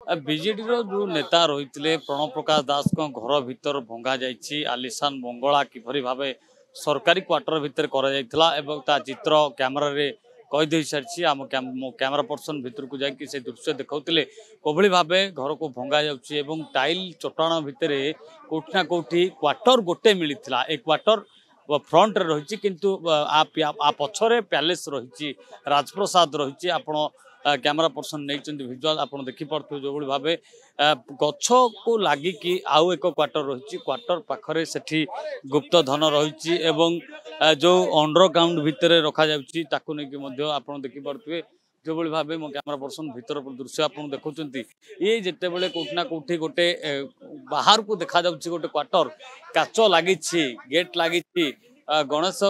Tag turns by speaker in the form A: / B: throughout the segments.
A: BJD जो नेता रही प्रणव प्रकाश दास घर भीतर भंगा जाइए आलिशान बंगला किभली भाव सरकारी क्वार्टर भितर कर चित्र कैमेरा रे कहीदे सारी आम कैमेरा पर्सन भितर को जाकि से दृश्य देखते कोभली भाव घर को भंगा जाउछि एवं टाइल चटाण भितर कोठना कोठी क्वार्टर गोटे मिलता ए क्वार्टर फ्रंट रही किंतु आ पछरे पैलेस रही राजप्रसाद रही आपण कैमेरा पर्सन नहीं भिजुआल आप देखिपे जो भाव गछ को लगिकी आउ एक क्वार्टर रही क्वार्टर पाखरे सेठी गुप्त धन रही जो अंडरग्राउंड भितर रखा जाकि आप देखिपे जो भाव मो कैमेरा पर्सन भीतर दृश्य आप देखुं ये जिते बड़े कोठना कोठी गोटे बाहर को देखा गोटे क्वार्टर काच लगी गेट लगी गणेश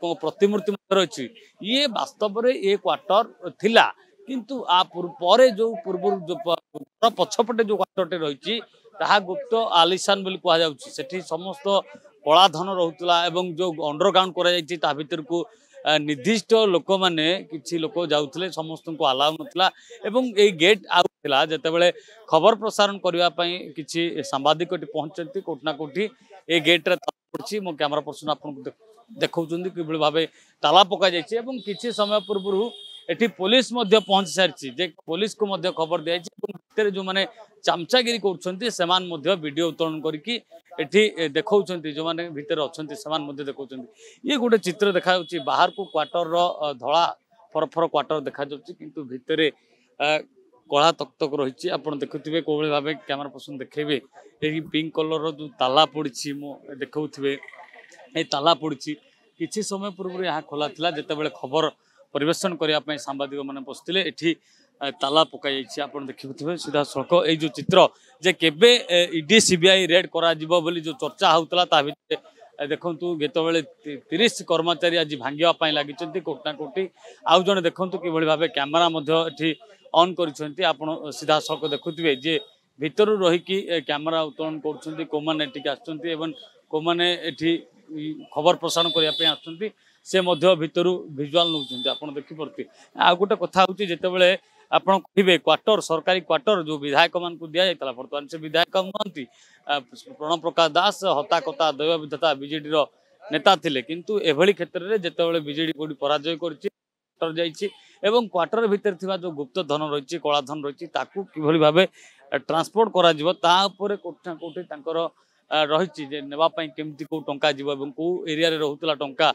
A: प्रतिमूर्ति रही ये वास्तव में ये क्वार्टर थिला किंतु परे जो पूर्व जो पछपटे जो क्वार्टर रही गुप्त आलिशान बोली कहुच्छी समस्त कलाधन रोला जो अंडरग्राउंड कर भीतर को निर्दिष्ट लोक मैंने किसी लोक जाऊे समस्त को आलाउ नाला ये गेट आउला जिते खबर प्रसारण करने किसी सांबादिक पहुंचती कोठना कोठी ये गेट्रे पड़ी मो कैमेरा पर्सन आप देखा कि भाव ताला पक जाइए किसी समय पूर्व एटी पुलिस पहुंच सारी जे पुलिस को खबर दी जो मैंने चामचागिरी कर वीडियो उत्तोलन करके देखा जो मैंने भितर अच्छा देखा ये गोटे चित्र देखा बाहर को क्वार्टर धला फरफर क्वार्टर देखा किंतु भितर कला तक रही आप देखुए कौन भाव कैमेरा पर्सन देखेबे ये पिंक कलर जो ताला पड़ी देखुए ये ताला पड़ी किसी समय पूर्व यहाँ खोला था जिते खबर परिवेशन करने सांबादिक मैंने बसते ये ताला पकाई आप देखिए सीधा सड़क ये चित्र जे केबे ईडी सीबीआई रेड करा जो चर्चा होता देखु जिते 30 कर्मचारी आज भांगा लगी कोठना कोठी आउ जड़े देखु कि भाव कैमेरा ऑन कर सीधा सड़क देखुए जे भितर रहीकि कैमेरा उत्तोलन कर कौने खबर प्रसारण करने से भितर भिजुआल नौ आप देखिपे आ गोटे कथा हूँ जिते आप कहे क्वार्टर सरकारी क्वार्टर जो विधायक मान को दि जाता बर्तमान से विधायक नुहति प्रणव प्रकाश दास हता कथा दैव विधता बीजेडी नेता थिले किंतु एभली क्षेत्र में जिते बीजेडी को पराजय कर क्वार्टर भितर थिबा जो गुप्त धन रही कला धन रही किभली भाव ट्रांसपोर्ट कर कोठा कोठी रही नापी केमती कौ टंका जीव कौ एरिया रोला टंका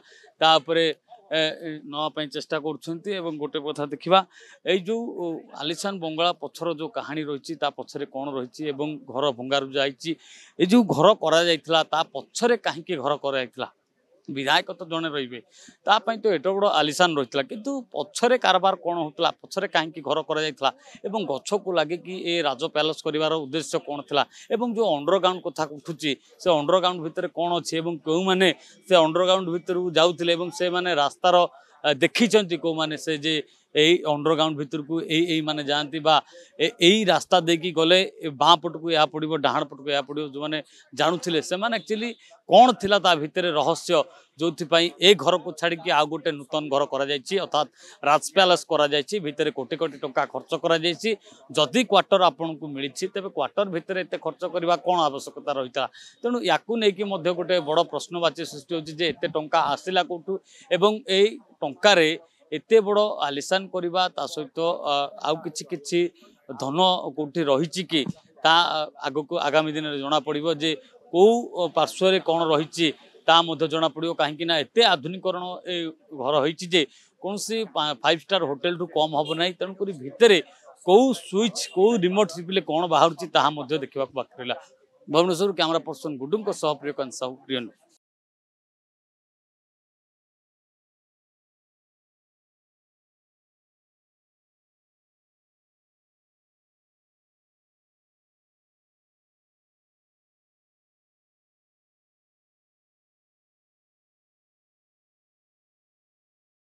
A: नापी चेष्टा कर गोटे कथा देखा ये जो आलिशान बंगला पछर जो कहानी रही पछरे कौन रही घर भंगारू जाए जो घर करा पछरे कहीं घर कर विधायक तो जड़े रे तो एट बड़ आलिशान रही किंतु पछरे कारबार कौन होता पछरे कहीं घर कर गछ को लगे कि ये राज पैलेस कर उद्देश्य कौन था जो अंडरग्राउंड कथा उठू से अंडरग्राउंड भितर कौन अच्छे क्यों मैंने से अंडरग्राउंड भितर जाऊे से मैंने रास्तार देखी कौ मैंने से जे यही अंडरग्राउंड भितर को यही माने जाती यही रास्ता देकी गले बाँ पट को या पड़ो डाण पट को या पड़ो जो मैंने जानूले से एक्चुअली कौन थिला ता भितर रहस्य जो ए घर को छाड़ी आउ गोटे नूतन घर अर्थात राज पैलेस कर कोटी कोटी टंका खर्च करी क्वार्टर आपन को मिली तेज क्वार्टर भितर एत खर्च करने कौन आवश्यकता रही था तेणु या गोटे बड़ प्रश्नवाची सृष्टि होती एत टंका आसला कौटू एवं टंकार एते बड़ आलिशान करवा सहित आउ किछि धन कौटी रही कि आग को आगामी दिन में जना पड़ो जे कौ पार्श्व कौन रही जना पड़ो कहीं एते आधुनिकरण घर होती कौन सी 5 स्टार होटेल रु कम हम ना तेणुक भितर कौ स्विच कौ रिमोट टिपिले कौन बाहर देखा बाकी रहा भुवनेश्वर कैमेरा पर्सन गुडू प्रियकांत साहू प्रिय।